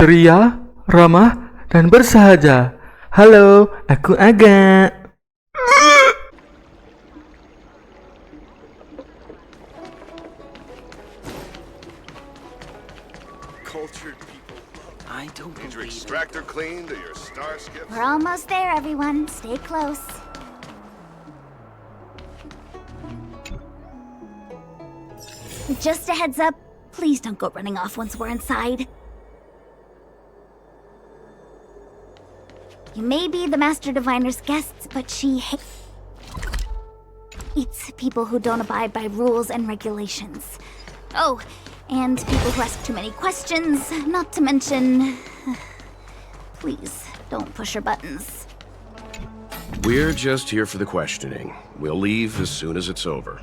ceria, ramah, dan bersahaja. Halo, aku Aga. Cultured people. I don't Needs your believe it. extractor cleaned or your star skip. We're almost there, everyone. Stay close. Just a heads up, please don't go running off once we're inside. You may be the Master Diviner's guests, but she hates people who don't abide by rules and regulations. Oh, and people who ask too many questions, not to mention... Please, don't push her buttons. We're just here for the questioning. We'll leave as soon as it's over.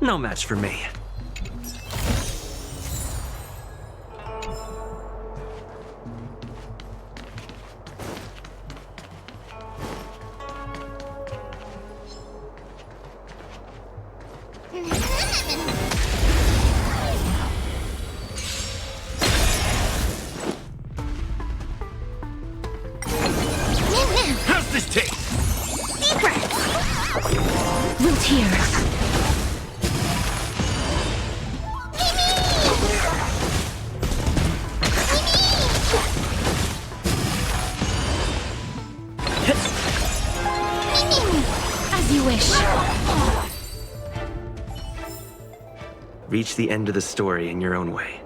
No match for me. How's this taste? Deep breaths. Root here. As you wish. Reach the end of the story in your own way.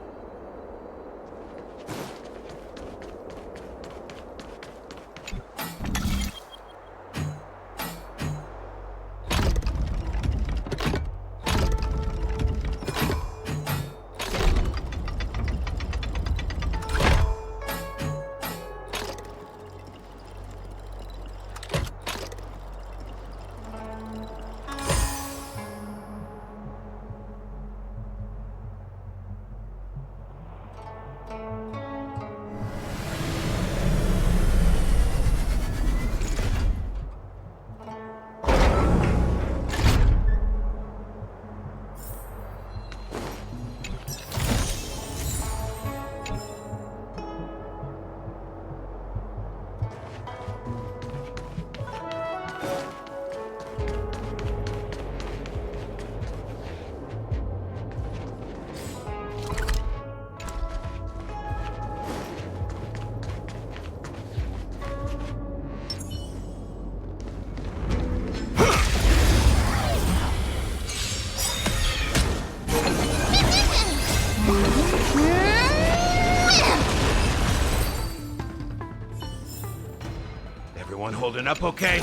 Everyone holding up okay?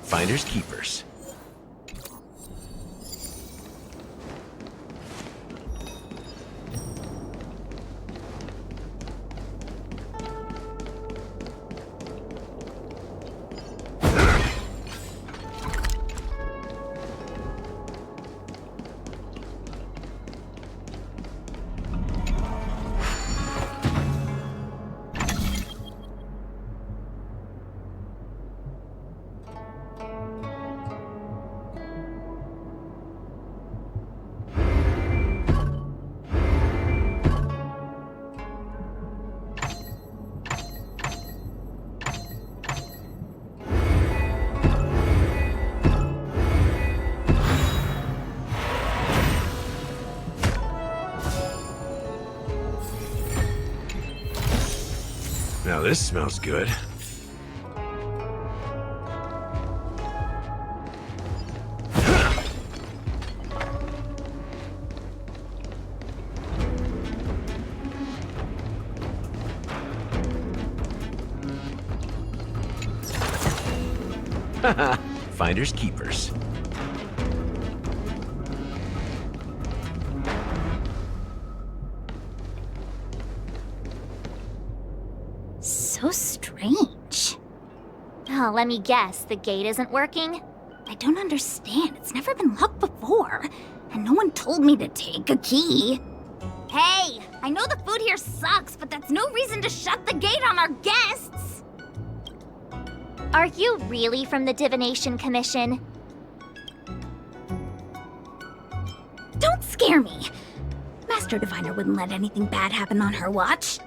Finders keepers. Now this smells good. Finders keepers. So strange. Oh, let me guess. The gate isn't working? I don't understand. It's never been locked before. And no one told me to take a key. Hey, I know the food here sucks, but that's no reason to shut the gate on our guests. Are you really from the Divination Commission? Don't scare me. Master Diviner wouldn't let anything bad happen on her watch.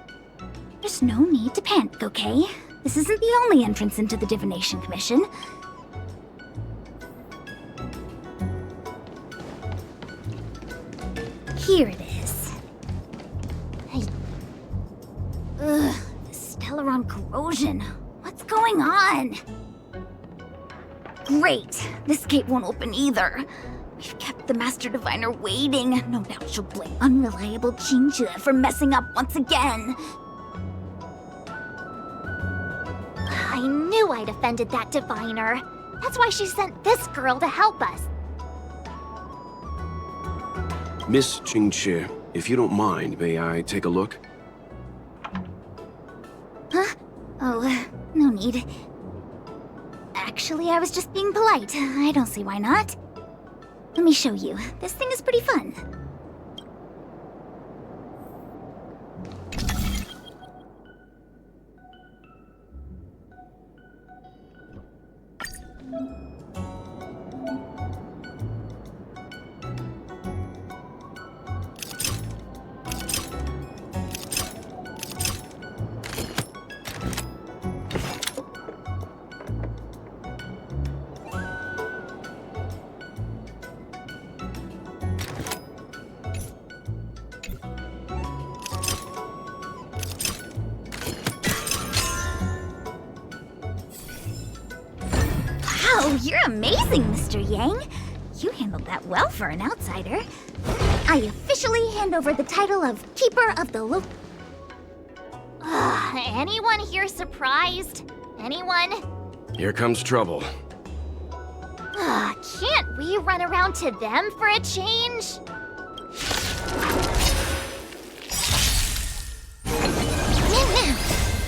There's no need to panic, okay? This isn't the only entrance into the Divination Commission. Here it is. Hey. Ugh, the Stellaron corrosion. What's going on? Great. This gate won't open either. We've kept the Master Diviner waiting. No doubt she'll blame unreliable Jinja for messing up once again. I knew I'd offended that diviner. That's why she sent this girl to help us. Miss Qingqi, if you don't mind, may I take a look? Huh? Oh, no need. Actually, I was just being polite. I don't see why not. Let me show you. This thing is pretty fun. Wow, you're amazing, Mr. Yang. You handled that well for an outsider. I officially hand over the title of Keeper of the Anyone here surprised? Anyone? Here comes trouble. Can't we run around to them for a change?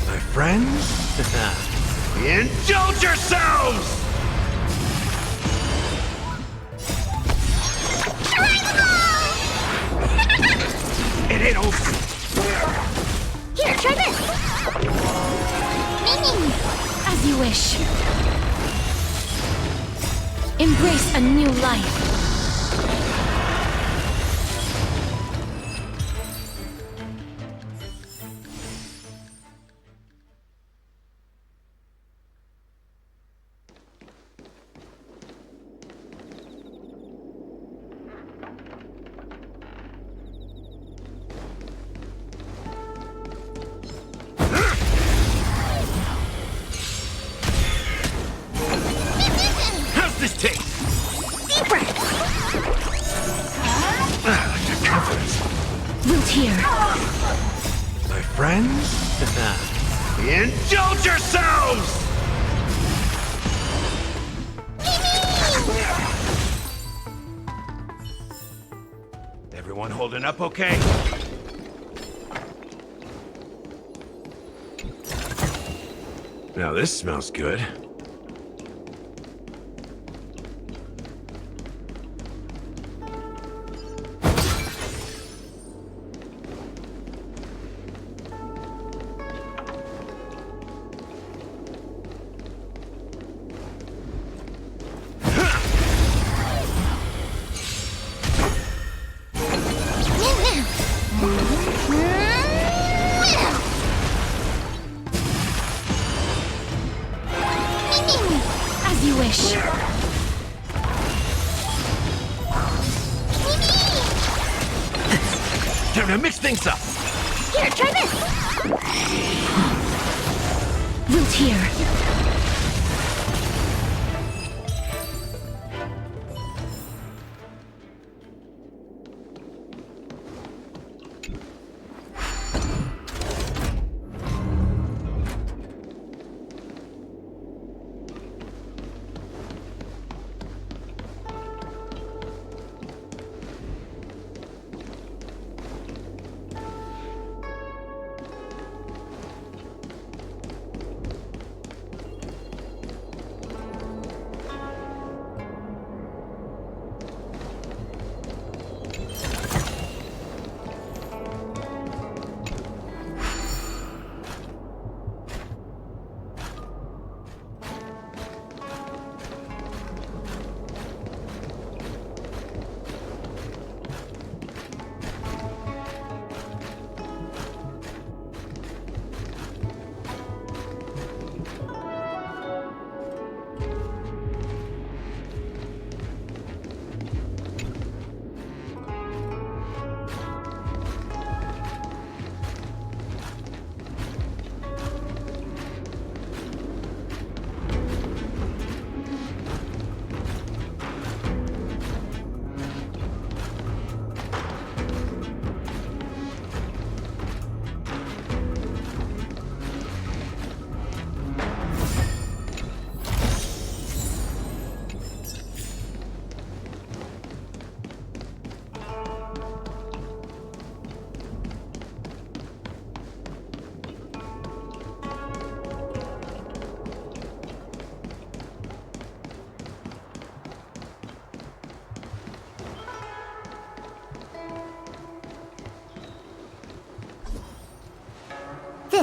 My friends? Indulge yourselves! It ain't over. Here, try this! As you wish. Embrace a new life. How's this taste? Deep breath. Your confidence. Root here. My friends? Indulge yourselves! Everyone holding up okay? Now this smells good. As you wish. Time to mix things up. Here, try this! Root here.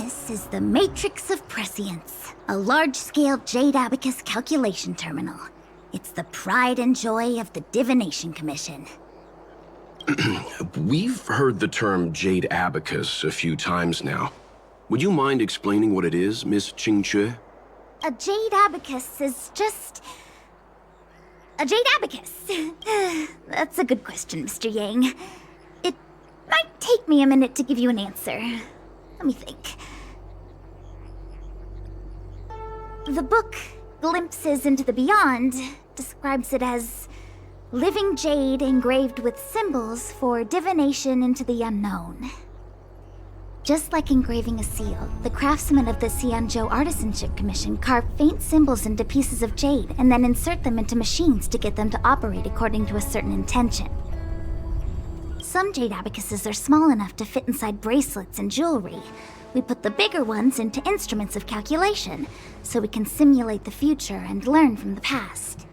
This is the Matrix of Prescience, a large-scale jade abacus calculation terminal. It's the pride and joy of the Divination Commission. We've heard the term Jade Abacus a few times now. Would you mind explaining what it is, Miss Qingque? A jade abacus is just... a jade abacus. That's a good question, Mr. Yang. It might take me a minute to give you an answer. Let me think. The book, Glimpses into the Beyond, describes it as living jade engraved with symbols for divination into the unknown. Just like engraving a seal, the craftsmen of the Xianzhou Artisanship Commission carve faint symbols into pieces of jade and then insert them into machines to get them to operate according to a certain intention. Some jade abacuses are small enough to fit inside bracelets and jewelry. We put the bigger ones into instruments of calculation, so we can simulate the future and learn from the past.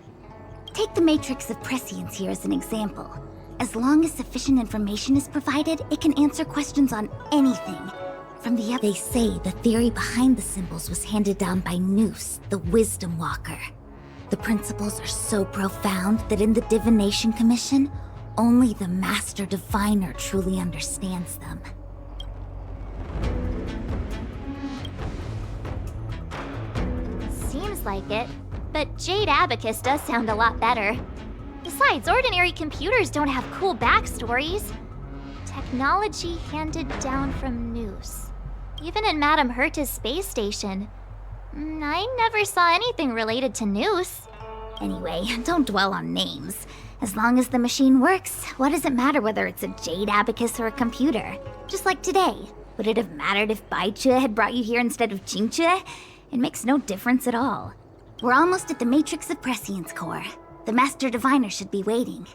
Take the Matrix of Prescience here as an example. As long as sufficient information is provided, it can answer questions on anything. From the They say the theory behind the symbols was handed down by Noose, the Wisdom Walker. The principles are so profound that in the Divination Commission, only the Master Diviner truly understands them. Seems like it. But Jade Abacus does sound a lot better. Besides, ordinary computers don't have cool backstories. Technology handed down from Noose. Even in Madame Herta's space station. I never saw anything related to Noose. Anyway, don't dwell on names. As long as the machine works, what does it matter whether it's a jade abacus or a computer? Just like today. Would it have mattered if Baichue had brought you here instead of Qingque? It makes no difference at all. We're almost at the Matrix of Prescience core. The Master Diviner should be waiting.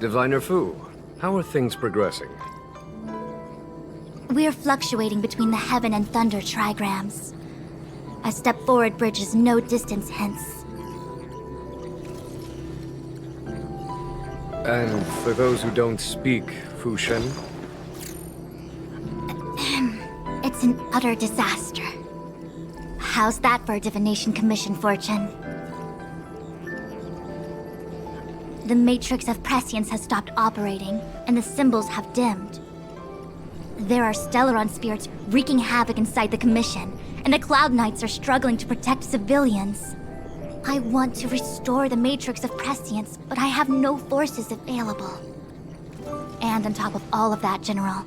Diviner Fu, how are things progressing? We're fluctuating between the heaven and thunder trigrams. A step forward bridges no distance hence. And for those who don't speak Fu Shen, It's an utter disaster. How's that for a Divination Commission fortune? The Matrix of Prescience has stopped operating, and the symbols have dimmed. There are Stellaron spirits wreaking havoc inside the Commission, and the Cloud Knights are struggling to protect civilians. I want to restore the Matrix of Prescience, but I have no forces available. And on top of all of that, General,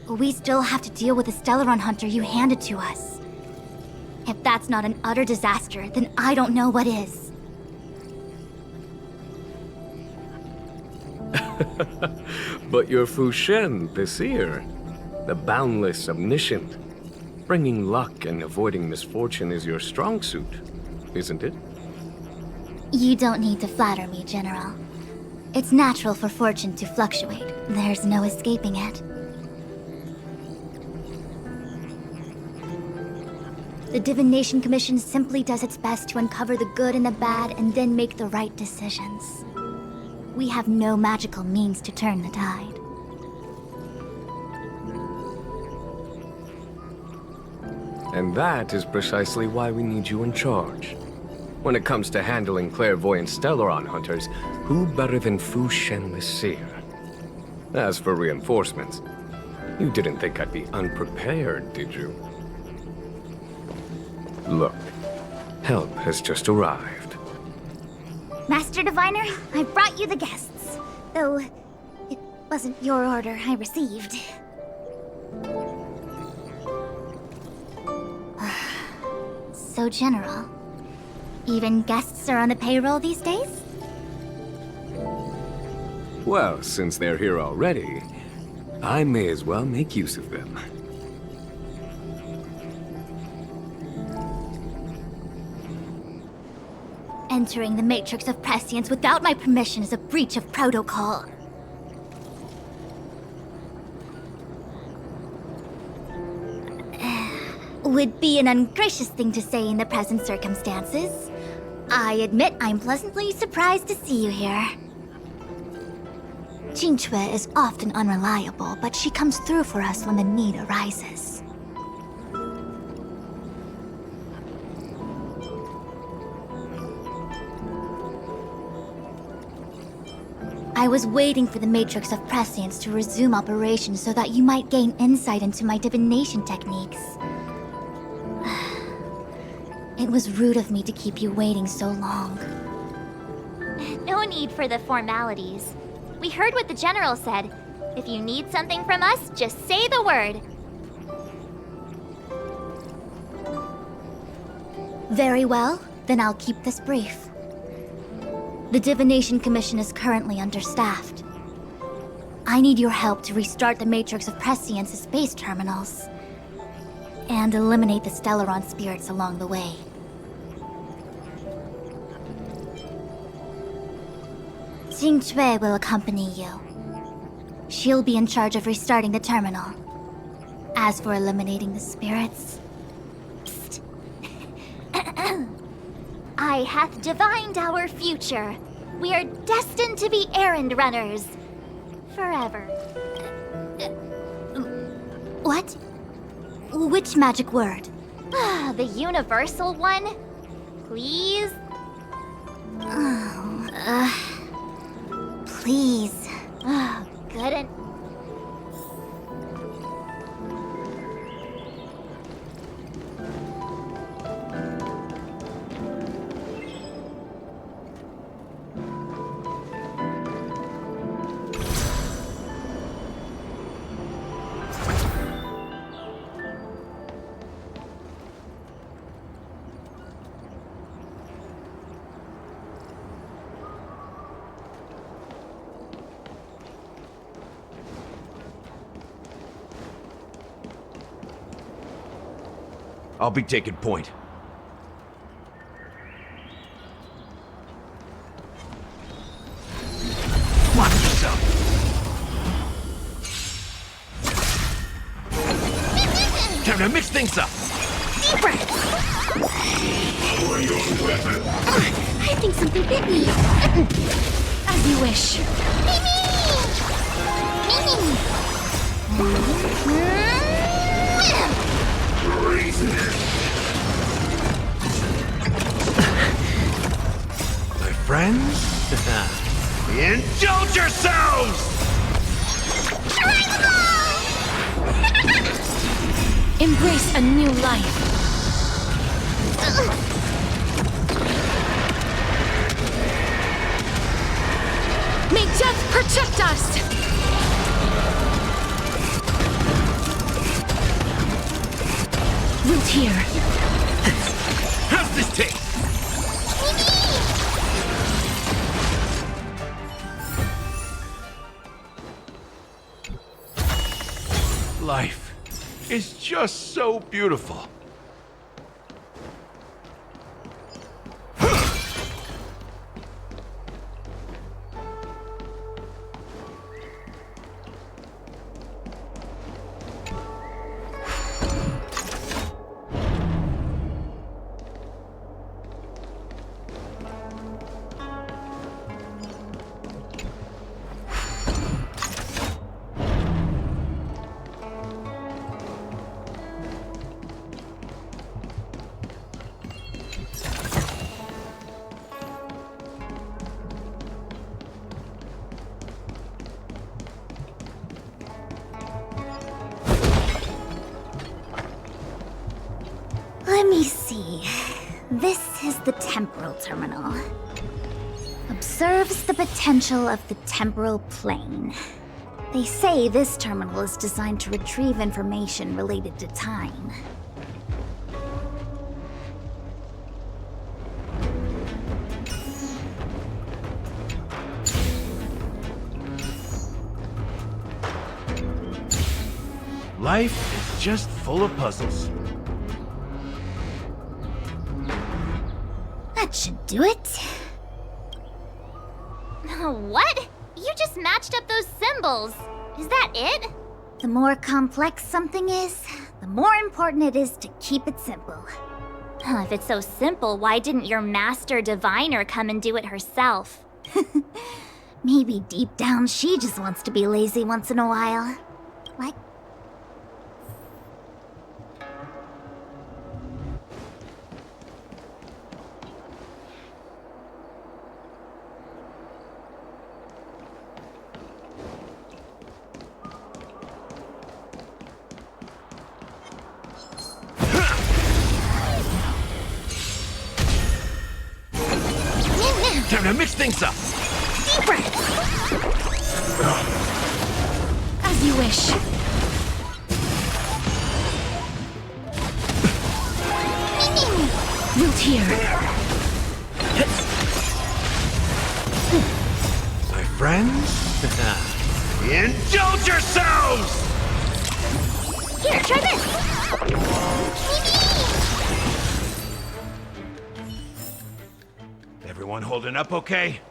we still have to deal with the Stellaron Hunter you handed to us. If that's not an utter disaster, then I don't know what is. but you're Fu Shen, the seer, the boundless, omniscient. Bringing luck and avoiding misfortune is your strong suit, isn't it? You don't need to flatter me, General. It's natural for fortune to fluctuate. There's no escaping it. The Divination Commission simply does its best to uncover the good and the bad and then make the right decisions. We have no magical means to turn the tide. And that is precisely why we need you in charge. When it comes to handling clairvoyant Stellaron hunters, who better than Fu Shen the Seer? As for reinforcements, you didn't think I'd be unprepared, did you? Look, help has just arrived. Master Diviner, I brought you the guests. Though, it wasn't your order I received. So, General, even guests are on the payroll these days? Well, since they're here already, I may as well make use of them. Entering the Matrix of Prescience without my permission is a breach of protocol. would be an ungracious thing to say in the present circumstances. I admit I'm pleasantly surprised to see you here. Qingque is often unreliable, but she comes through for us when the need arises. I was waiting for the Matrix of Prescience to resume operation so that you might gain insight into my divination techniques. It was rude of me to keep you waiting so long. No need for the formalities. We heard what the General said. If you need something from us, just say the word. Very well, then I'll keep this brief. The Divination Commission is currently understaffed. I need your help to restart the Matrix of Prescience's space terminals and eliminate the Stellaron spirits along the way. Qingque will accompany you. She'll be in charge of restarting the terminal. As for eliminating the spirits... Psst. I hath divined our future. We are destined to be errand runners. Forever. What? Which magic word? The universal one? Please? Please. Oh, good and... I'll be taking point. Watch yourself. Time to mix things up. I think something bit me. As you wish. My friends, indulge yourselves! Embrace a new life. May death protect us! Root here. How's this taste? Life is just so beautiful. Let me see. This is the temporal terminal. Observes the potential of the temporal plane. They say this terminal is designed to retrieve information related to time. Life is just full of puzzles. That should do it. What? You just matched up those symbols. Is that it? The more complex something is, the more important it is to keep it simple. If it's so simple, why didn't your master diviner come and do it herself? Maybe deep down she just wants to be lazy once in a while. Like... Time to mix things up. Deep breaths! As you wish. Root here. My friends, indulge yourselves! Here, try this! Everyone holding up okay?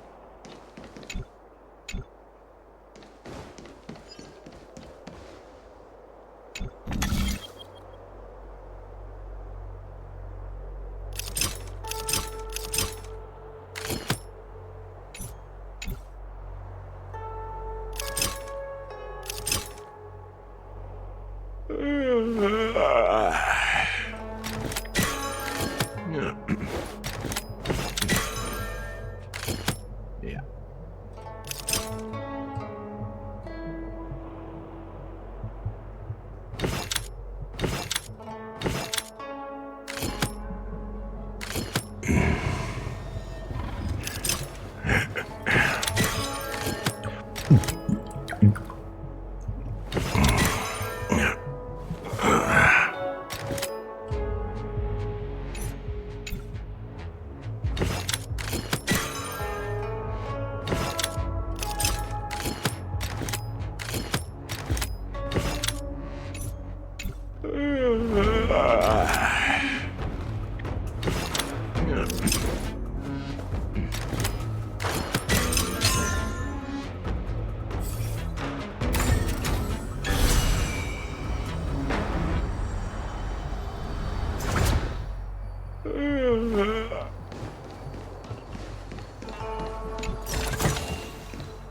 Yeah.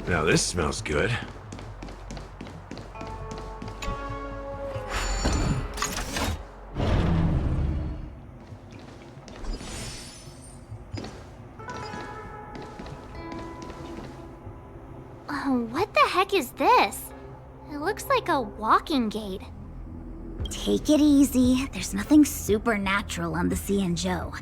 Now this smells good. What the heck is this? It looks like a walking gate. Take it easy. There's nothing supernatural on the Joe.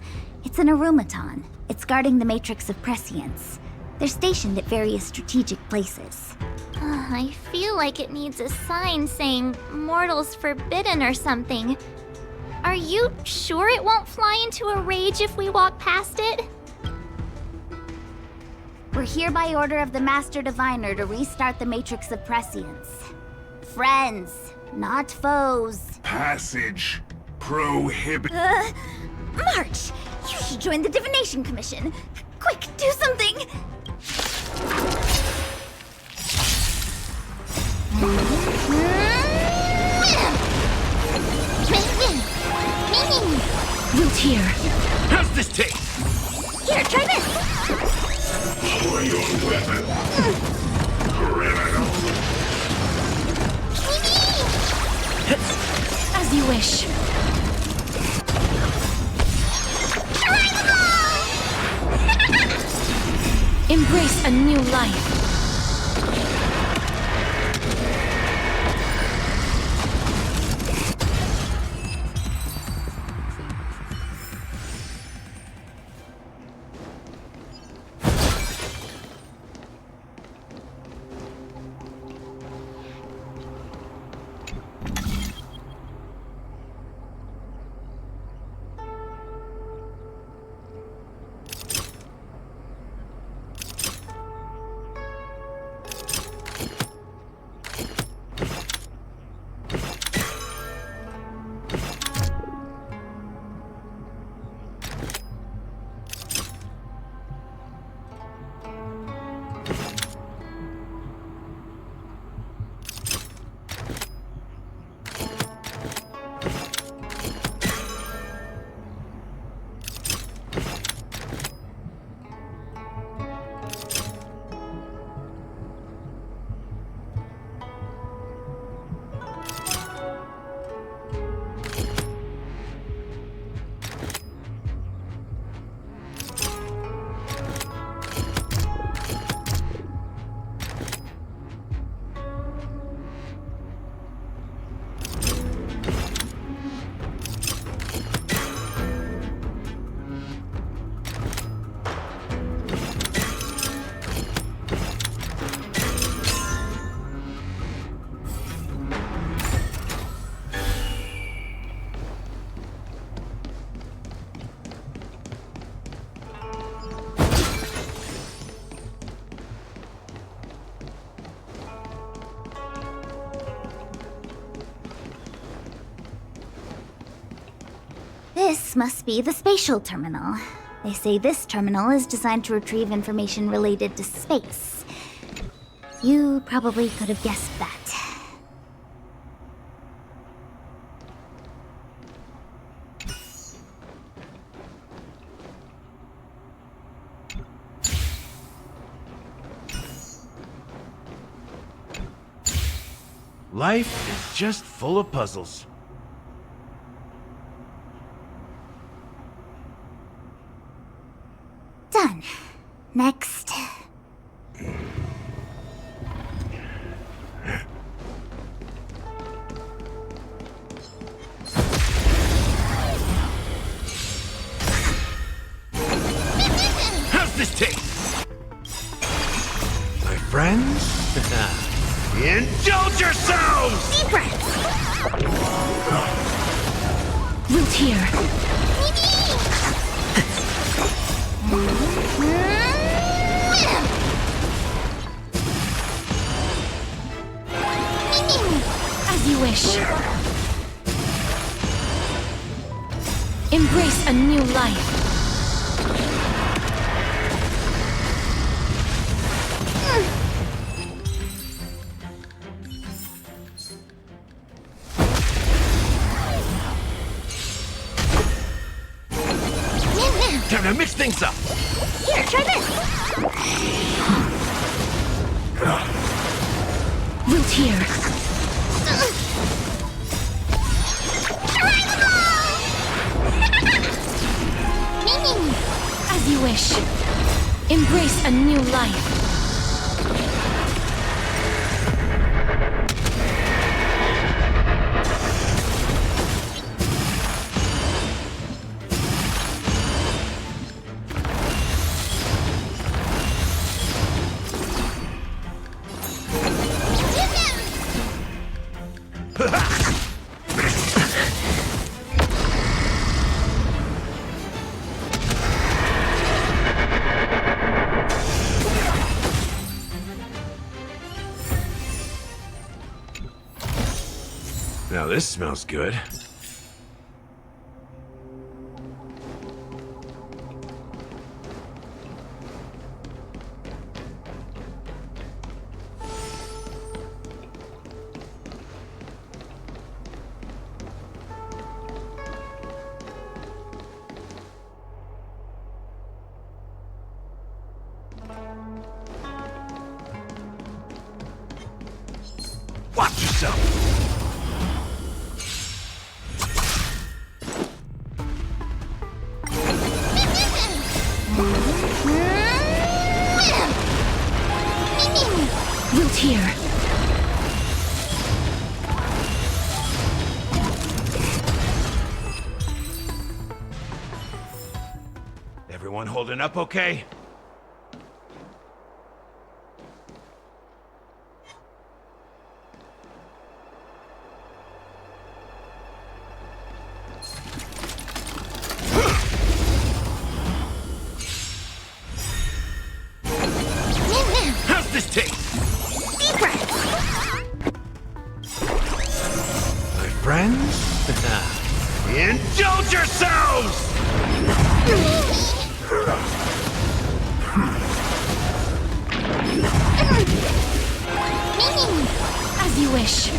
It's an aromaton. It's guarding the matrix of prescience. They're stationed at various strategic places. I feel like it needs a sign saying mortals forbidden or something. Are you sure it won't fly into a rage if we walk past it? We're here by order of the Master Diviner to restart the matrix of prescience. Friends, not foes. Passage prohibited. March! You should join the Divination Commission. Quick, do something! Root here. How's this taste? Here, try this! Lower your weapon. Criminal. As you wish. Embrace a new life. This must be the spatial terminal. They say this terminal is designed to retrieve information related to space. You probably could have guessed that. Life is just full of puzzles. Done. Next. How's this taste? My friends? Indulge yourselves! Deep breaths! Root here. As you wish. Embrace a new life. Time to mix things up! Here, try this! Root here. As you wish. Embrace a new life. Now this smells good. Watch yourself! Root here. Everyone holding up okay? How's this taste? Deep breaths! My friends? Indulge yourselves! As you wish.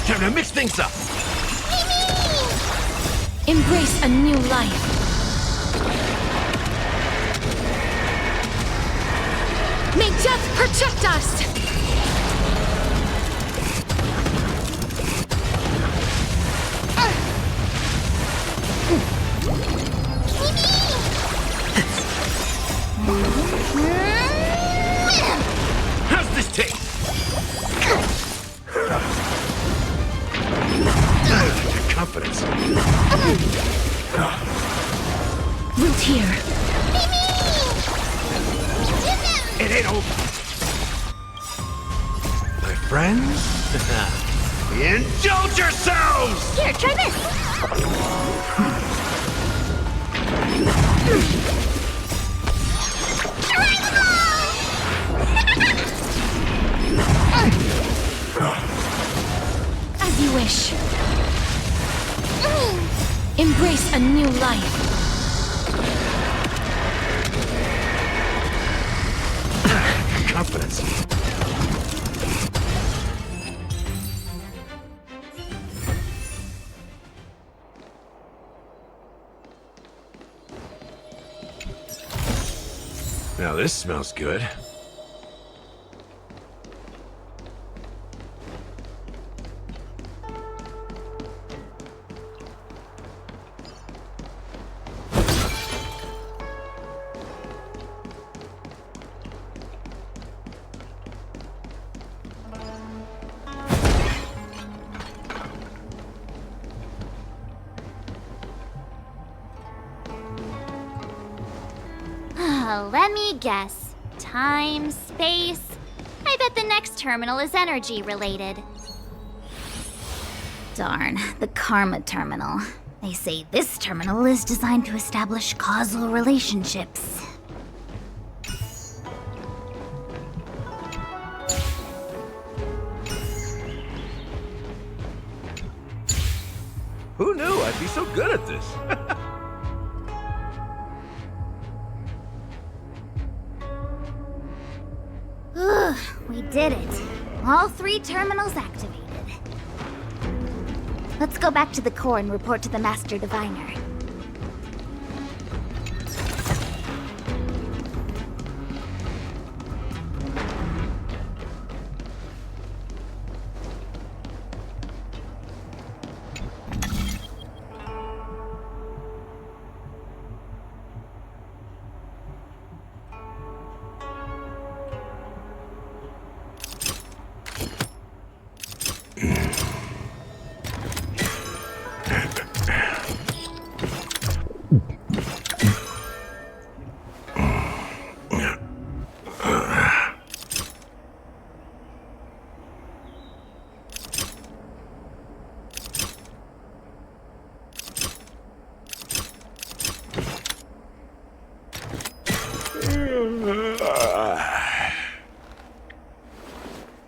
Time to mix things up! Embrace a new life. May death protect us! How's this taste? Confidence. Root here. It ain't over. My friends? Indulge yourselves! Here, try this! As you wish. life. Confidence. Now this smells good. Let me guess. Time, space. I bet the next terminal is energy related. Darn, the Karma Terminal. They say this terminal is designed to establish causal relationships. Who knew I'd be so good at this? We did it. All 3 terminals activated. Let's go back to the core and report to the Master Diviner.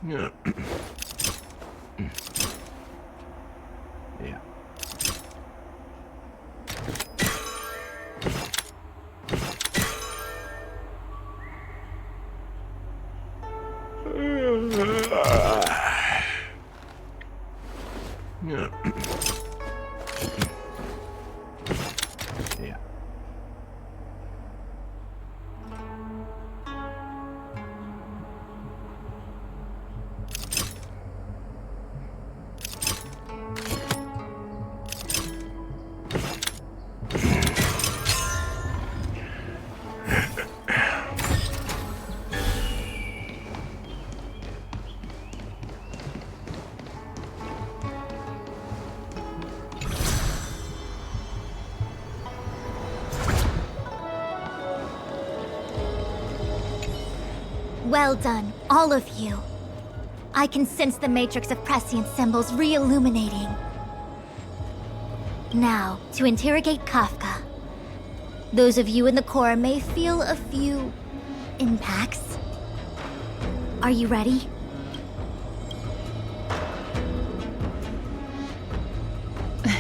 Yeah. Yeah. Yeah. Well done, all of you. I can sense the matrix of prescient symbols re-illuminating. Now, to interrogate Kafka. Those of you in the core may feel a few impacts. Are you ready?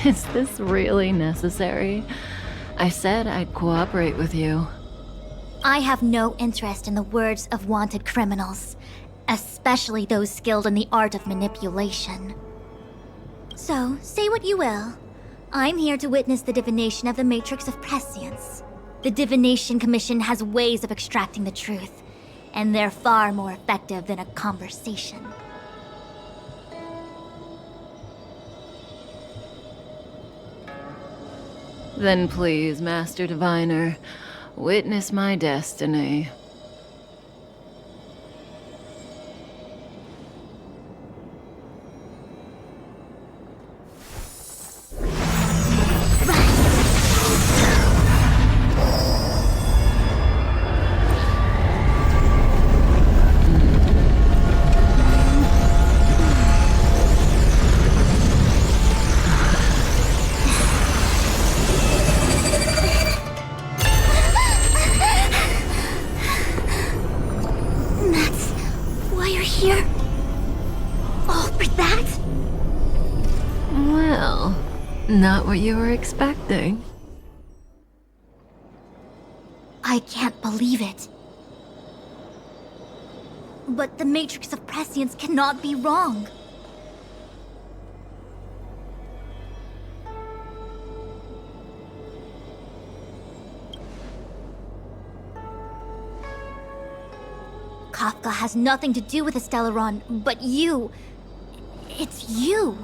Is this really necessary? I said I'd cooperate with you. I have no interest in the words of wanted criminals, especially those skilled in the art of manipulation. So, say what you will. I'm here to witness the divination of the Matrix of Prescience. The Divination Commission has ways of extracting the truth, and they're far more effective than a conversation. Then please, Master Diviner, witness my destiny. Not what you were expecting. I can't believe it. But the Matrix of Prescience cannot be wrong. Kafka has nothing to do with the Stellaron, but you... It's you.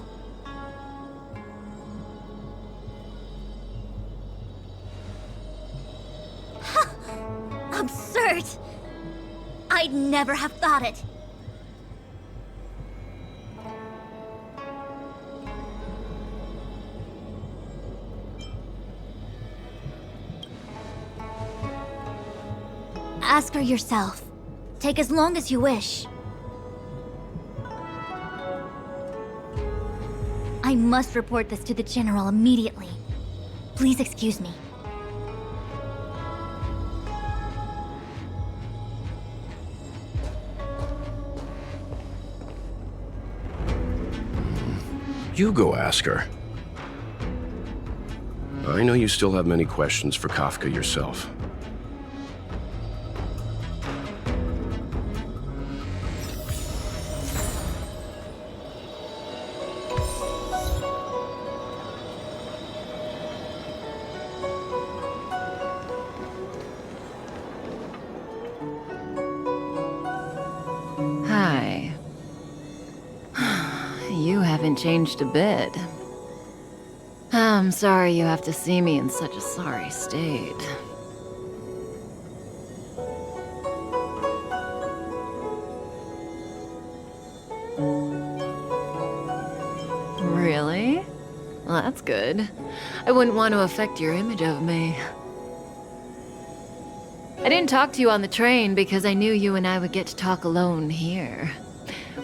Absurd. I'd never have thought it. Ask her yourself. Take as long as you wish. I must report this to the General immediately. Please excuse me. You go ask her. I know you still have many questions for Kafka yourself. Hi. You haven't changed a bit. I'm sorry you have to see me in such a sorry state. Really? Well, that's good. I wouldn't want to affect your image of me. I didn't talk to you on the train because I knew you and I would get to talk alone here.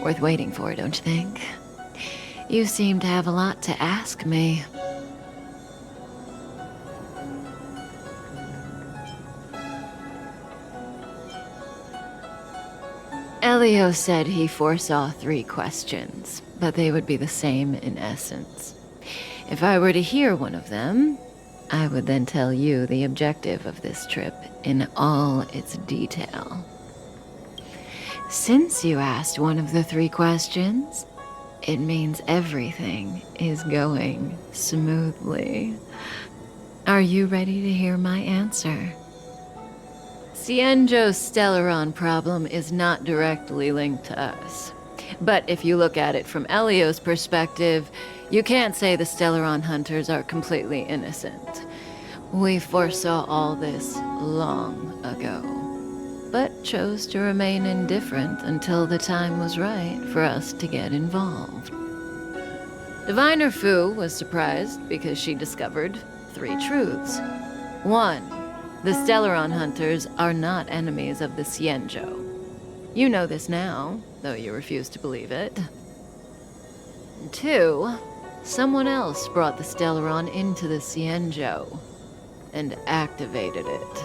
Worth waiting for, don't you think? You seem to have a lot to ask me. Elio said he foresaw 3 questions, but they would be the same in essence. If I were to hear one of them, I would then tell you the objective of this trip in all its detail. Since you asked one of the 3 questions, it means everything is going smoothly. Are you ready to hear my answer? Cienjo's Stellaron problem is not directly linked to us. But if you look at it from Elio's perspective, you can't say the Stellaron hunters are completely innocent. We foresaw all this long ago, but chose to remain indifferent until the time was right for us to get involved. Diviner Fu was surprised because she discovered 3 truths. 1. The Stellaron hunters are not enemies of the Cienjo. You know this now, though you refuse to believe it. 2. Someone else brought the Stellaron into the Cienjo and activated it.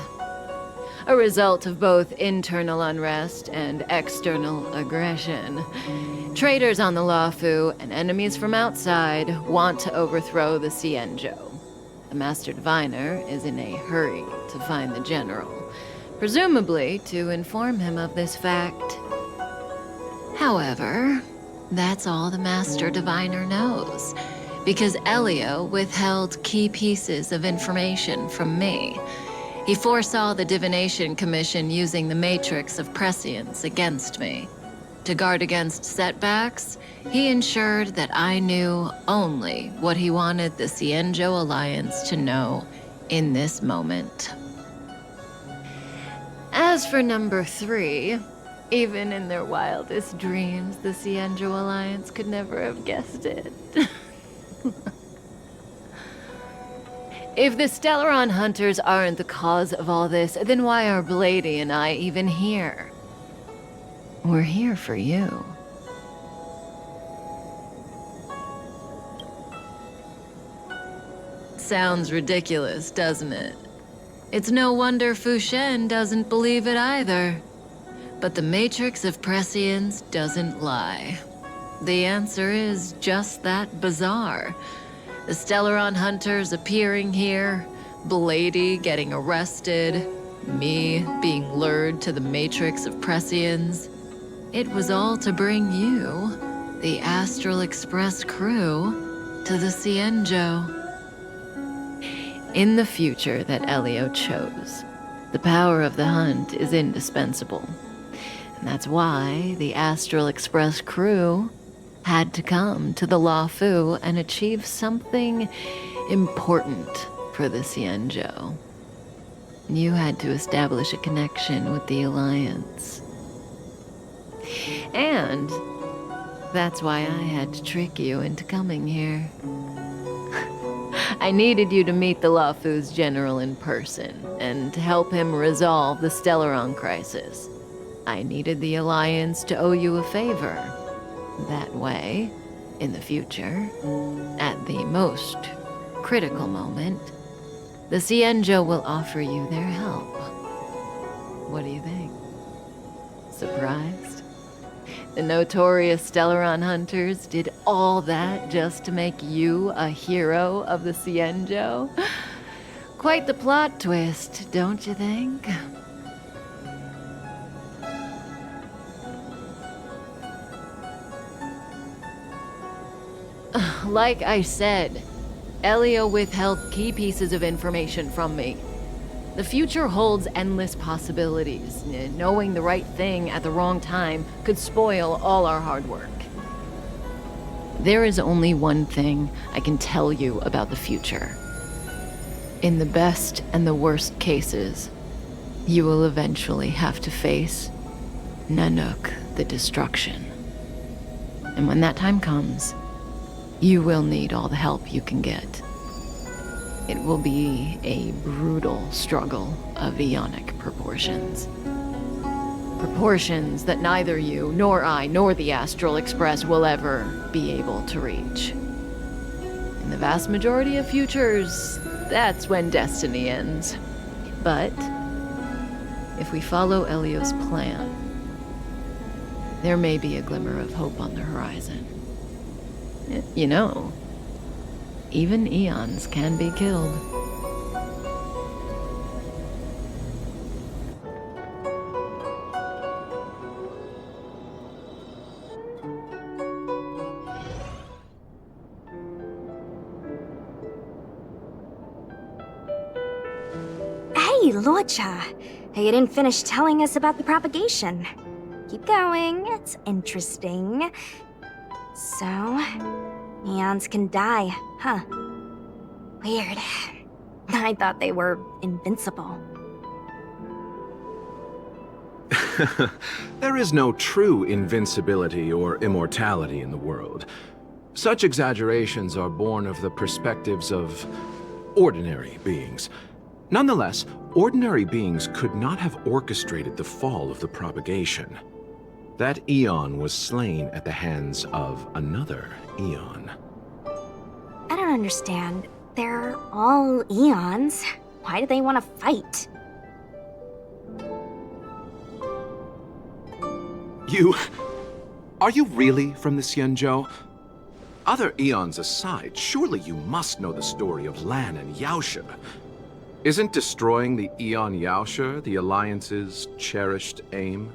A result of both internal unrest and external aggression. Traitors on the Luofu and enemies from outside want to overthrow the Cienjo. The Master Diviner is in a hurry to find the General, presumably to inform him of this fact. However, that's all the Master Diviner knows, because Elio withheld key pieces of information from me. He foresaw the Divination Commission using the Matrix of Prescience against me. To guard against setbacks, he ensured that I knew only what he wanted the Cienjo Alliance to know in this moment. As for number 3, even in their wildest dreams, the Cienjo Alliance could never have guessed it. If the Stellaron hunters aren't the cause of all this, then why are Blady and I even here? We're here for you. Sounds ridiculous, doesn't it? It's no wonder Fu Shen doesn't believe it either. But the Matrix of Prescience doesn't lie. The answer is just that bizarre. The Stellaron hunters appearing here, Blady getting arrested, Me being lured to the matrix of Prescience. It was all to bring you, the Astral Express crew, to the Cienjo. In the future that Elio chose, the power of the hunt is indispensable. And that's why the Astral Express crew had to come to the Luofu and achieve something important for the Cienjo. You had to establish a connection with the Alliance. And that's why I had to trick you into coming here. I needed you to meet the Luofu's general in person and to help him resolve the Stellaron crisis. I needed the Alliance to owe you a favor. That way, in the future, at the most critical moment, the Cienjo will offer you their help. What do you think? Surprised? The notorious Stellaron hunters did all that just to make you a hero of the Cienjo? Quite the plot twist, don't you think? Like I said, Elio withheld key pieces of information from me. The future holds endless possibilities. Knowing the right thing at the wrong time could spoil all our hard work. There is only one thing I can tell you about the future. In the best and the worst cases, you will eventually have to face Nanook the Destruction. And when that time comes, you will need all the help you can get. It will be a brutal struggle of eonic proportions. Proportions that neither you, nor I, nor the Astral Express will ever be able to reach. In the vast majority of futures, that's when destiny ends. But if we follow Elio's plan, there may be a glimmer of hope on the horizon. You know, even eons can be killed. Hey, Luocha! You didn't finish telling us about the propagation. Keep going, it's interesting. So, eons can die, huh? Weird. I thought they were invincible. There is no true invincibility or immortality in the world. Such exaggerations are born of the perspectives of ordinary beings. Nonetheless, ordinary beings could not have orchestrated the fall of the propagation. That eon was slain at the hands of another eon. I don't understand. They're all eons. Why do they want to fight? Are you really from the Cienjo? Other eons aside, surely you must know the story of Lan and Yaoshe. Isn't destroying the Eon Yaoshe the Alliance's cherished aim?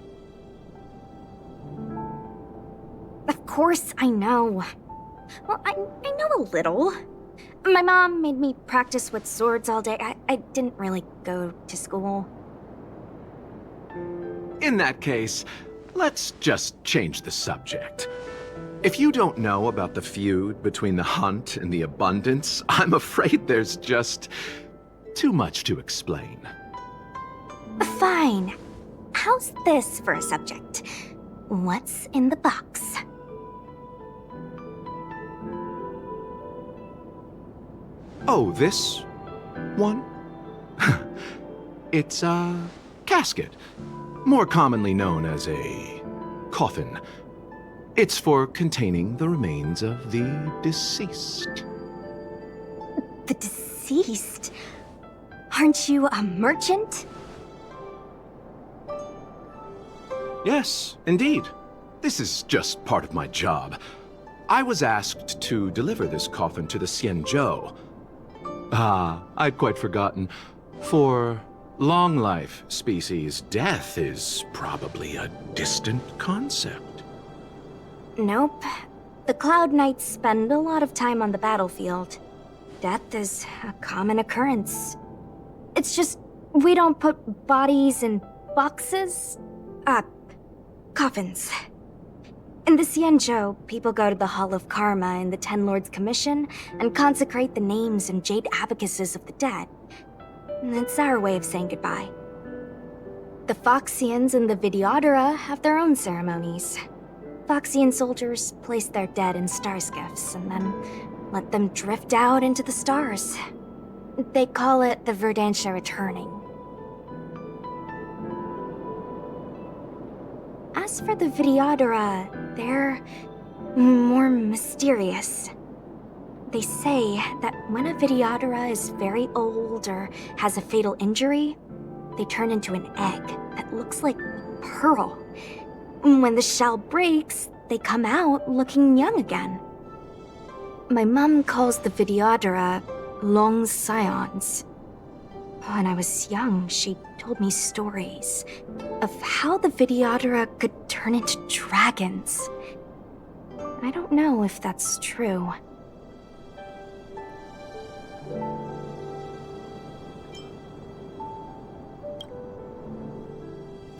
Of course I know. Well, I know a little. My mom made me practice with swords all day. I didn't really go to school. In that case, let's just change the subject. If you don't know about the feud between the Hunt and the Abundance, I'm afraid there's just too much to explain. Fine. How's this for a subject? What's in the box? Oh, this one? It's a casket, more commonly known as a coffin. It's for containing the remains of the deceased. The deceased? Aren't you a merchant? Yes, indeed. This is just part of my job. I was asked to deliver this coffin to the Cienjo. I'd quite forgotten. For long life species, death is probably a distant concept. Nope. The Cloud Knights spend a lot of time on the battlefield. Death is a common occurrence. It's just, we don't put bodies in boxes? Coffins. In the Xianzhou, people go to the Hall of Karma in the Ten Lords Commission and consecrate the names and jade abacuses of the dead. It's our way of saying goodbye. The Foxians and the Videodora have their own ceremonies. Foxian soldiers place their dead in star skiffs and then let them drift out into the stars. They call it the Verdantia returning. As for the Videodora, they're more mysterious. They say that when a Videodora is very old or has a fatal injury, they turn into an egg that looks like a pearl. When the shell breaks, they come out looking young again. My mom calls the Videodora long scions. When I was young, she told me stories of how the Videodora could turn into dragons. I don't know if that's true.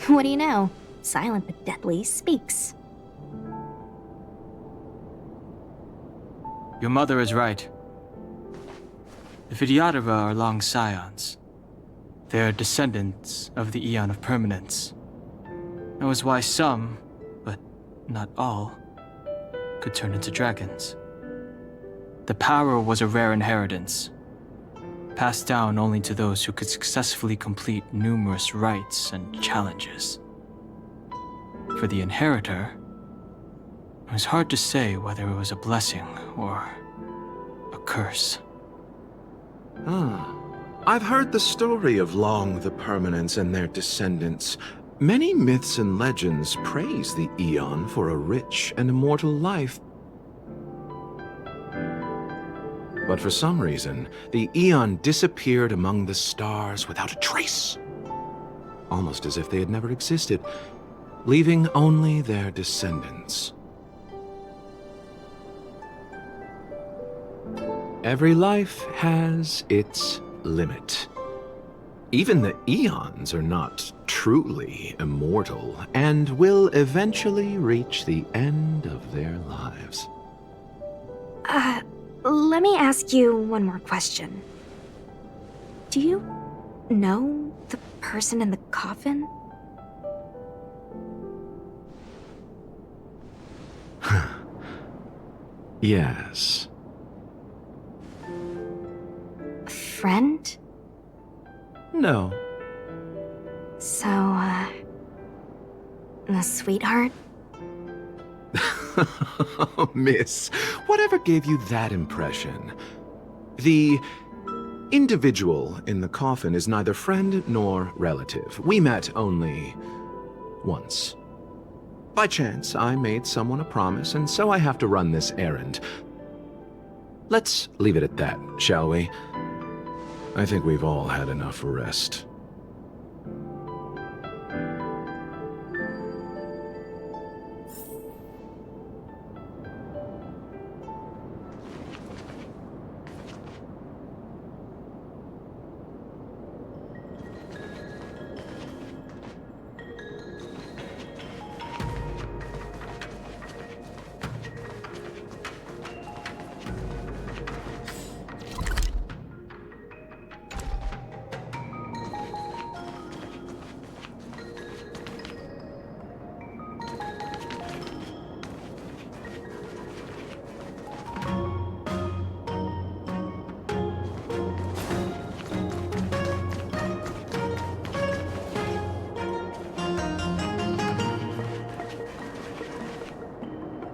What do you know? Silent but deadly speaks. Your mother is right. The Videodora are long scions. They are descendants of the Eon of Permanence. That was why some, but not all, could turn into dragons. The power was a rare inheritance, passed down only to those who could successfully complete numerous rites and challenges. For the inheritor, it was hard to say whether it was a blessing or a curse. I've heard the story of Long the Permanence and their descendants. Many myths and legends praise the Eon for a rich and immortal life. But for some reason, the Eon disappeared among the stars without a trace. Almost as if they had never existed, leaving only their descendants. Every life has its limit. Even the Eons are not truly immortal and will eventually reach the end of their lives. Let me ask you one more question. Do you know the person in the coffin? Yes. Friend? No. So, a sweetheart? Miss, whatever gave you that impression? The individual in the coffin is neither friend nor relative. We met only once. By chance, I made someone a promise, and so I have to run this errand. Let's leave it at that, shall we? I think we've all had enough rest.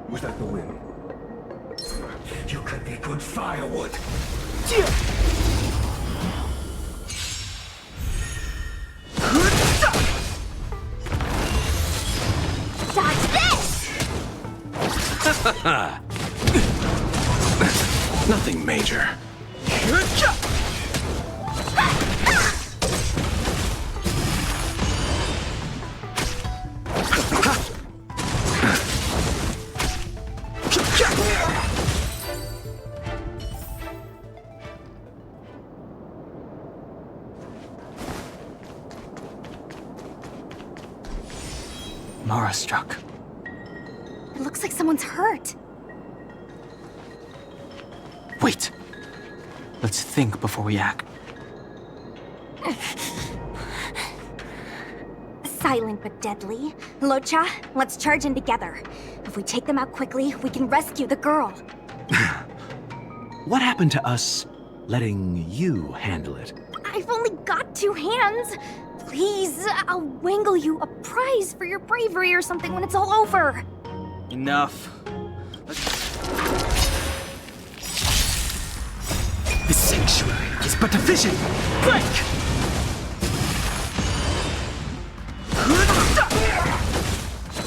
Was that the wind? You could be good firewood. Dodge this! Nothing major. aura struck. It looks like someone's hurt. Wait. Let's think before we act. Silent but deadly. Locha, let's charge in together. If we take them out quickly, we can rescue the girl. What happened to us letting you handle it? I've only got 2 hands. Please, I'll wangle you a prize for your bravery or something when it's all over. Enough. The sanctuary is but a vision. Break!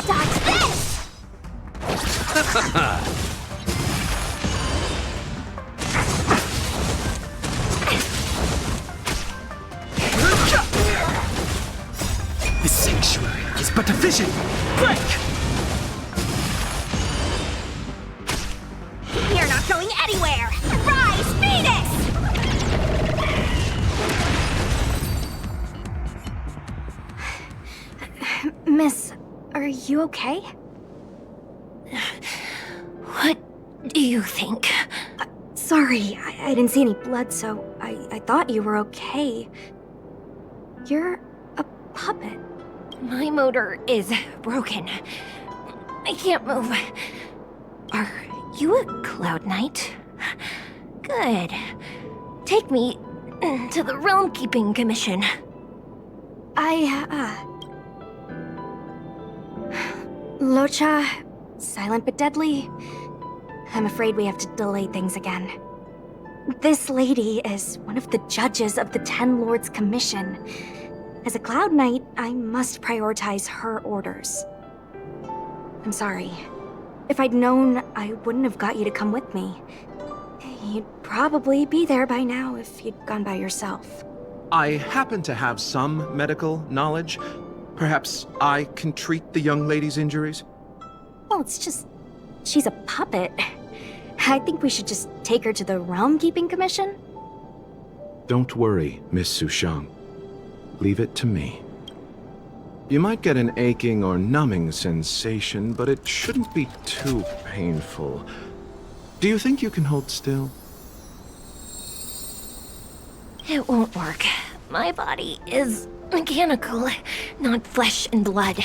Dodge this! The sanctuary is but a vision. Break! You're not going anywhere! Rise, Venus! Miss, are you okay? What do you think? Sorry, I didn't see any blood, so I thought you were okay. You're a puppet. My motor is broken. I can't move. Are you a Cloud Knight? Good. Take me to the Realm Keeping Commission. Locha, silent but deadly. I'm afraid we have to delay things again. This lady is one of the judges of the Ten Lords Commission. As a Cloud Knight, I must prioritize her orders. I'm sorry. If I'd known, I wouldn't have got you to come with me. You'd probably be there by now if you'd gone by yourself. I happen to have some medical knowledge. Perhaps I can treat the young lady's injuries? Well, it's just... she's a puppet. I think we should just take her to the Realm Keeping Commission. Don't worry, Miss Sushang. Leave it to me. You might get an aching or numbing sensation, but it shouldn't be too painful. Do you think you can hold still? It won't work. My body is mechanical, not flesh and blood.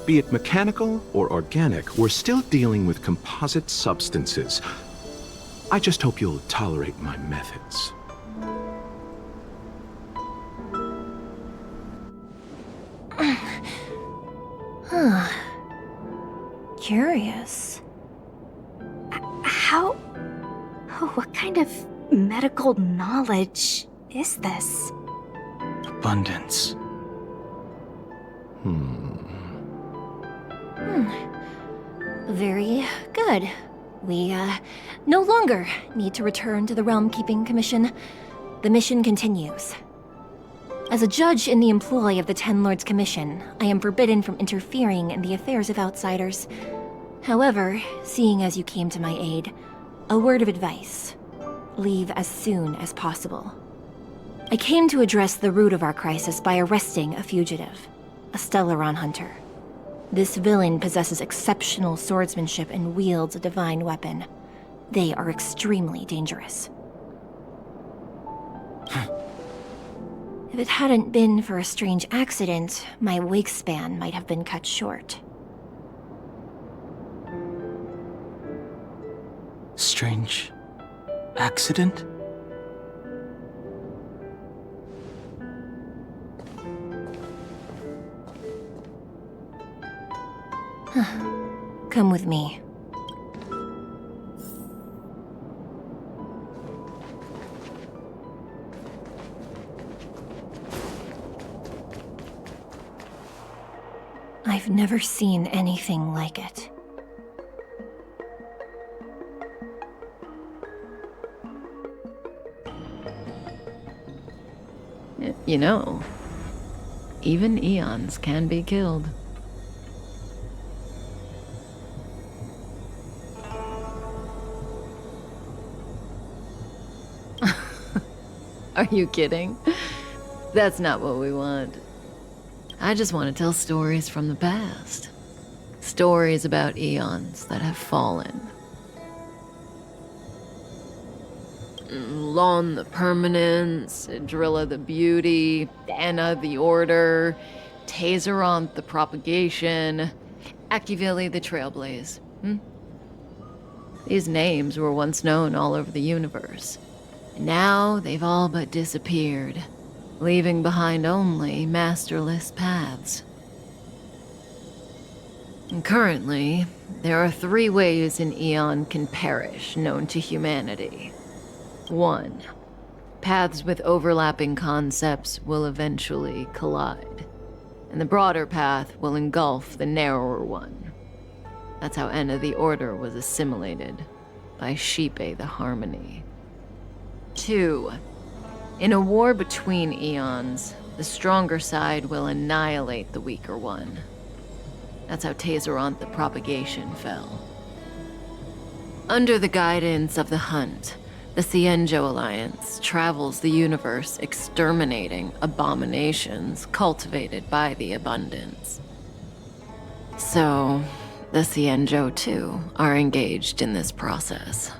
Be it mechanical or organic, we're still dealing with composite substances. I just hope you'll tolerate my methods. Huh. Curious. How... oh, what kind of medical knowledge is this? Abundance. Very good. We, no longer need to return to the Realm Keeping Commission. The mission continues. As a judge in the employ of the Ten Lords Commission, I am forbidden from interfering in the affairs of outsiders. However, seeing as you came to my aid, a word of advice. Leave as soon as possible. I came to address the root of our crisis by arresting a fugitive, a Stellaron hunter. This villain possesses exceptional swordsmanship and wields a divine weapon. They are extremely dangerous. If it hadn't been for a strange accident, my wake span might have been cut short. Strange accident? Come with me. I've never seen anything like it. You know, even eons can be killed. Are you kidding? That's not what we want. I just want to tell stories from the past. Stories about eons that have fallen. Lon the Permanence, Drilla the Beauty, Anna the Order, Tazeronth the Propagation, Akivili the Trailblaze. These names were once known all over the universe. Now they've all but disappeared, leaving behind only masterless paths. And currently, there are 3 ways an eon can perish known to humanity. 1. Paths with overlapping concepts will eventually collide, and the broader path will engulf the narrower one. That's how Enna the Order was assimilated by Shipe the Harmony. 2. In a war between eons, the stronger side will annihilate the weaker one. That's how Tazeronth the Propagation fell. Under the guidance of the Hunt, the Cienjo Alliance travels the universe exterminating abominations cultivated by the Abundance. So, the Cienjo, too, are engaged in this process.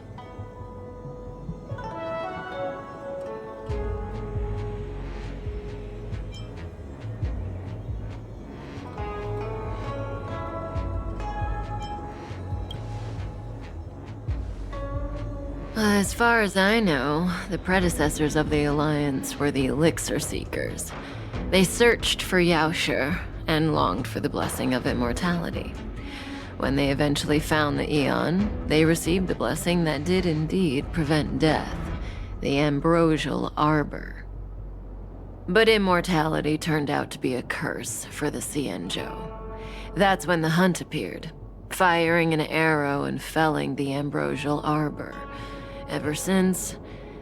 As far as I know, the predecessors of the Alliance were the Elixir Seekers. They searched for Yaoshe and longed for the blessing of immortality. When they eventually found the Eon, they received the blessing that did indeed prevent death, the Ambrosial Arbor. But immortality turned out to be a curse for the Cienjo. That's when the Hunt appeared, firing an arrow and felling the Ambrosial Arbor. Ever since,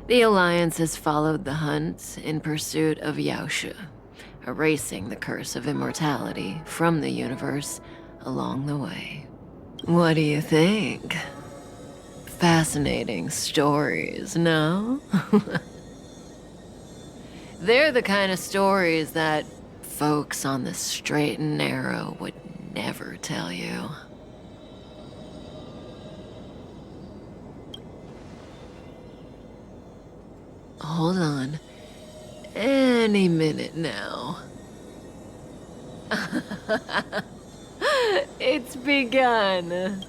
the Alliance has followed the Hunt in pursuit of Yaoshe, erasing the curse of immortality from the universe along the way. What do you think? Fascinating stories, no? They're the kind of stories that folks on the straight and narrow would never tell you. Hold on. Any minute now. It's begun.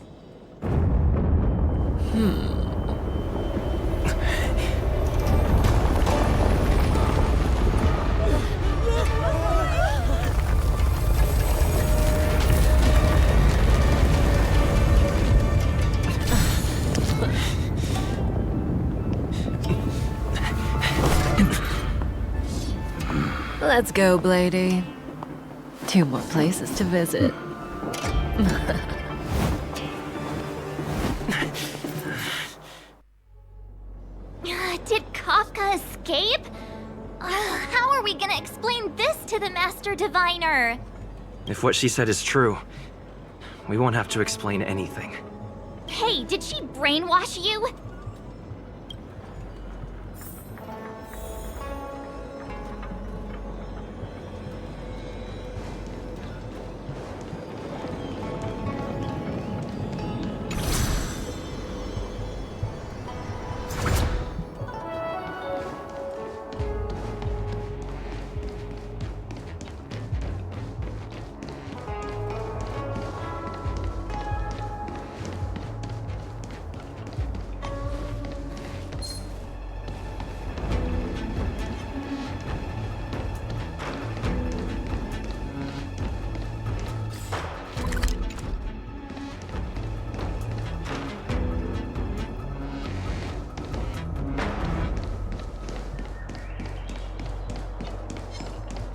Let's go, Blady. 2 more places to visit. Did Kafka escape? How are we gonna explain this to the Master Diviner? If what she said is true, we won't have to explain anything. Hey, did she brainwash you?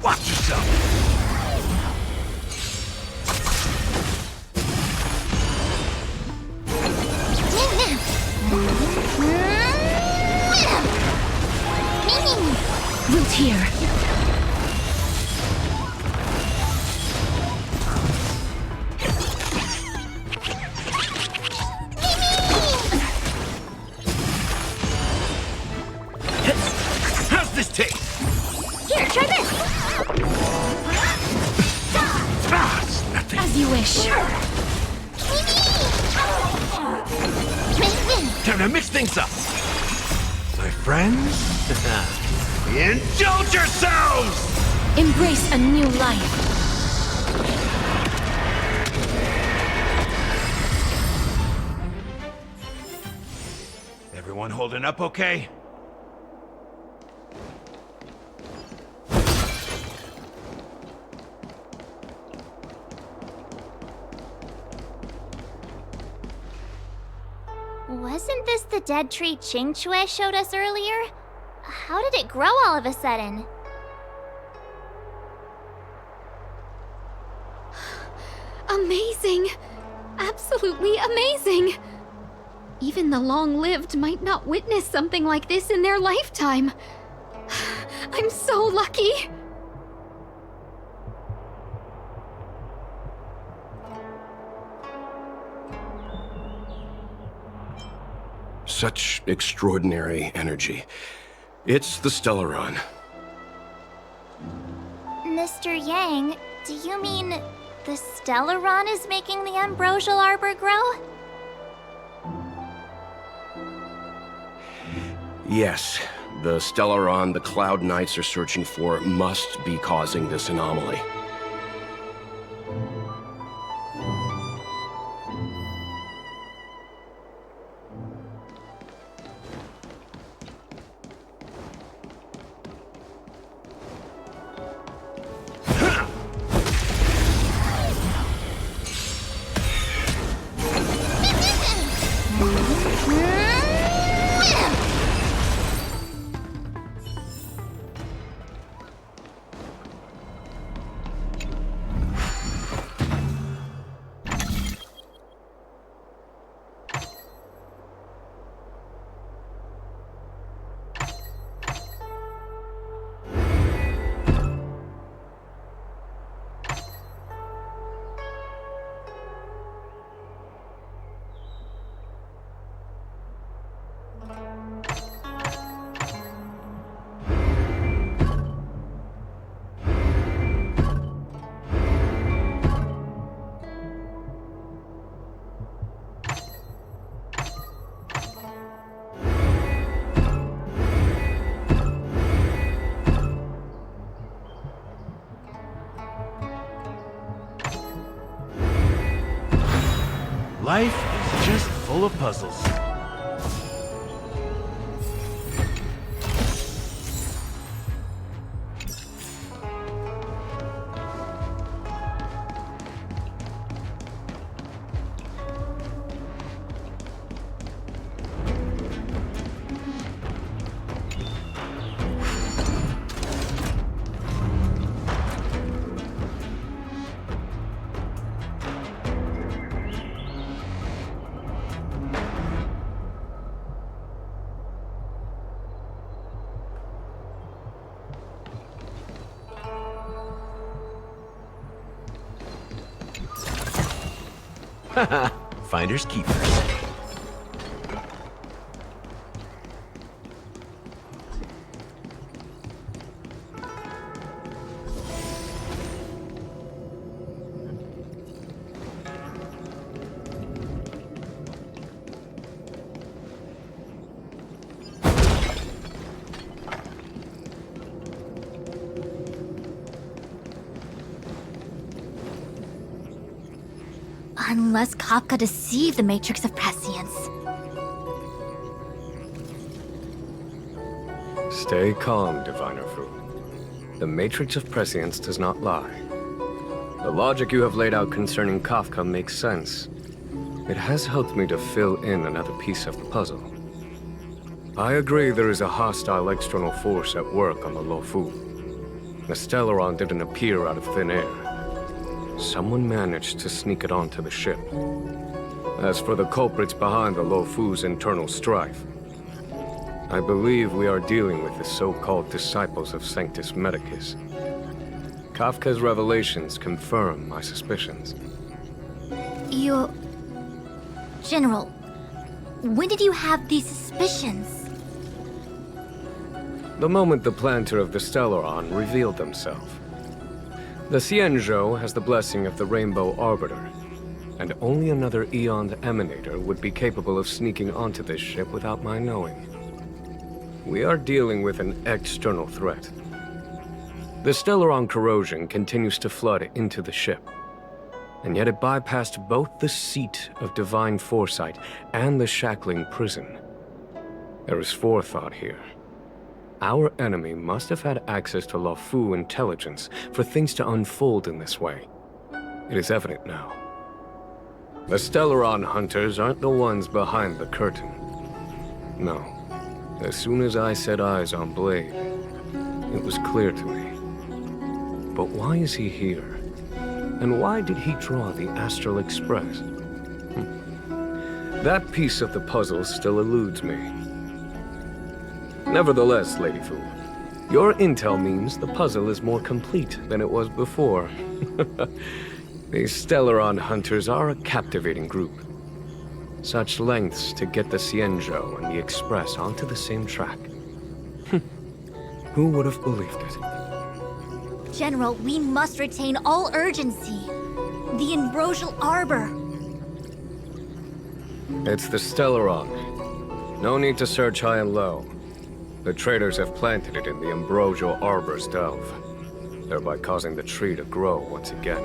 Watch yourself! Root here. How's this taste? Here, try this. It's nothing. As you wish. Time to mix things up. My friends, indulge yourselves! Embrace a new life. Everyone holding up okay? Wasn't this the dead tree Qingque showed us earlier? How did it grow all of a sudden? Amazing! Absolutely amazing! Even the long-lived might not witness something like this in their lifetime. I'm so lucky! Such extraordinary energy. It's the Stellaron. Mr. Yang, do you mean the Stellaron is making the ambrosial arbor grow? Yes, the Stellaron the Cloud Knights are searching for must be causing this anomaly. Life is just full of puzzles. Finders keepers. Unless Kafka deceived the Matrix of Prescience. Stay calm, Diviner Fu. The Matrix of Prescience does not lie. The logic you have laid out concerning Kafka makes sense. It has helped me to fill in another piece of the puzzle. I agree there is a hostile external force at work on the Luofu. The Stellaron didn't appear out of thin air. Someone managed to sneak it onto the ship. As for the culprits behind the Luofu's internal strife, I believe we are dealing with the so-called disciples of Sanctus Medicus. Kafka's revelations confirm my suspicions. You... General, when did you have these suspicions? The moment the planter of the Stellaron revealed himself. The Xianzhou has the blessing of the Rainbow Arbiter, and only another Eon Emanator would be capable of sneaking onto this ship without my knowing. We are dealing with an external threat. The Stellaron corrosion continues to flood into the ship, and yet it bypassed both the seat of divine foresight and the shackling prison. There is forethought here. Our enemy must have had access to Luofu intelligence for things to unfold in this way. It is evident now. The Stellaron hunters aren't the ones behind the curtain. No. As soon as I set eyes on Blade, it was clear to me. But why is he here? And why did he draw the Astral Express? That piece of the puzzle still eludes me. Nevertheless, Lady Fu, your intel means the puzzle is more complete than it was before. These Stellaron hunters are a captivating group. Such lengths to get the Xianzhou and the Express onto the same track. Who would have believed it? General, we must retain all urgency. The Ambrosial Arbor. It's the Stellaron. No need to search high and low. The traders have planted it in the Ambrosial Arbor's delve, thereby causing the tree to grow once again.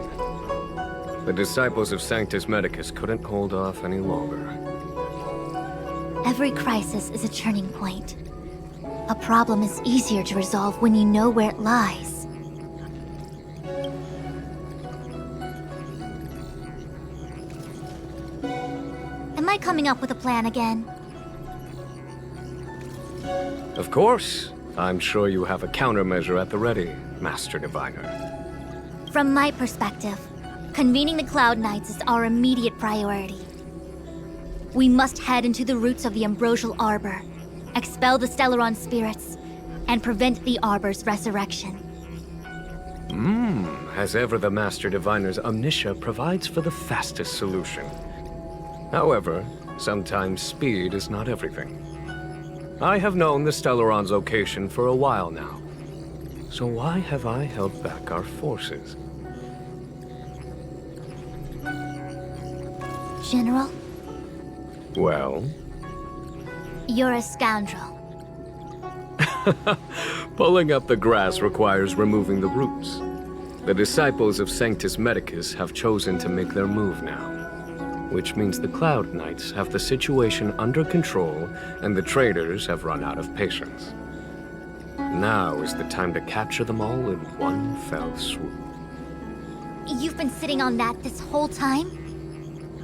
The disciples of Sanctus Medicus couldn't hold off any longer. Every crisis is a turning point. A problem is easier to resolve when you know where it lies. Am I coming up with a plan again? Of course. I'm sure you have a countermeasure at the ready, Master Diviner. From my perspective, convening the Cloud Knights is our immediate priority. We must head into the roots of the Ambrosial Arbor, expel the Stellaron spirits, and prevent the Arbor's resurrection. As ever, the Master Diviner's omniscia provides for the fastest solution. However, sometimes speed is not everything. I have known the Stellaron's location for a while now. So why have I held back our forces? General? Well? You're a scoundrel. Pulling up the grass requires removing the roots. The disciples of Sanctus Medicus have chosen to make their move now, which means the Cloud Knights have the situation under control and the traders have run out of patience. Now is the time to capture them all in one fell swoop. You've been sitting on that this whole time?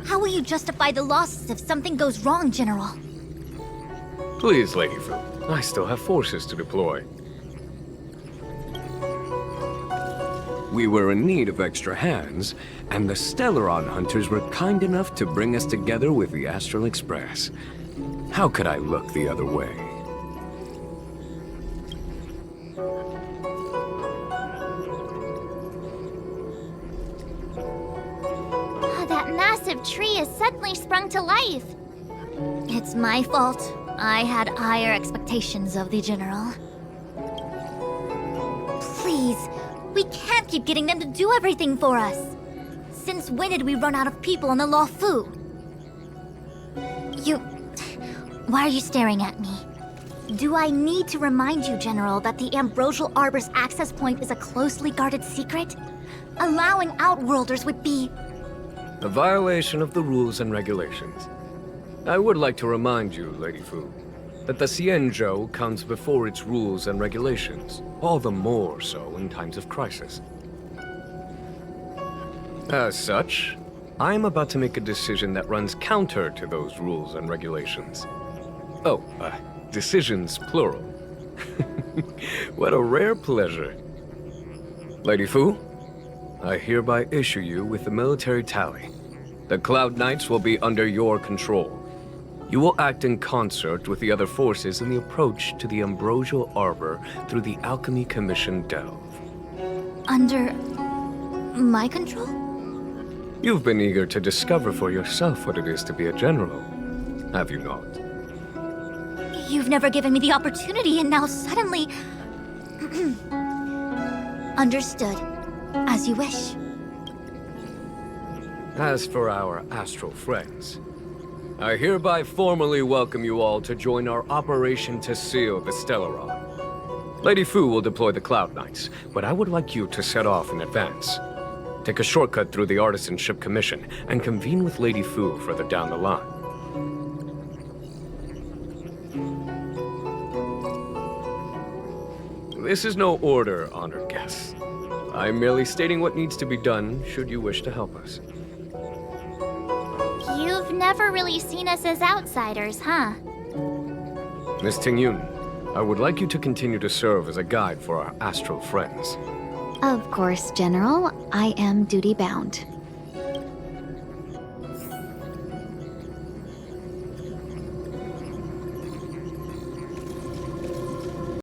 How will you justify the losses if something goes wrong, General? Please, Lady Fu, I still have forces to deploy. We were in need of extra hands, and the Stellaron hunters were kind enough to bring us together with the Astral Express. How could I look the other way? That massive tree has suddenly sprung to life. It's my fault. I had higher expectations of the General. Please, we can't keep getting them to do everything for us. Since when did we run out of people on the Luofu? Why are you staring at me? Do I need to remind you, General, that the Ambrosial Arbor's access point is a closely guarded secret? Allowing Outworlders would be... A violation of the rules and regulations. I would like to remind you, Lady Fu, that the Xianzhou comes before its rules and regulations, all the more so in times of crisis. As such, I am about to make a decision that runs counter to those rules and regulations. Oh, decisions plural. What a rare pleasure. Lady Fu, I hereby issue you with the military tally. The Cloud Knights will be under your control. You will act in concert with the other forces in the approach to the Ambrosial Arbor through the Alchemy Commission delve. Under... my control? You've been eager to discover for yourself what it is to be a general, have you not? You've never given me the opportunity, and now suddenly... Understood. As you wish. As for our astral friends, I hereby formally welcome you all to join our operation to seal the Stellaron. Lady Fu will deploy the Cloud Knights, but I would like you to set off in advance. Take a shortcut through the Artisanship Commission and convene with Lady Fu further down the line. This is no order, honored guests. I'm merely stating what needs to be done should you wish to help us. You've never really seen us as outsiders, huh? Miss Tingyun, I would like you to continue to serve as a guide for our astral friends. Of course, General. I am duty-bound.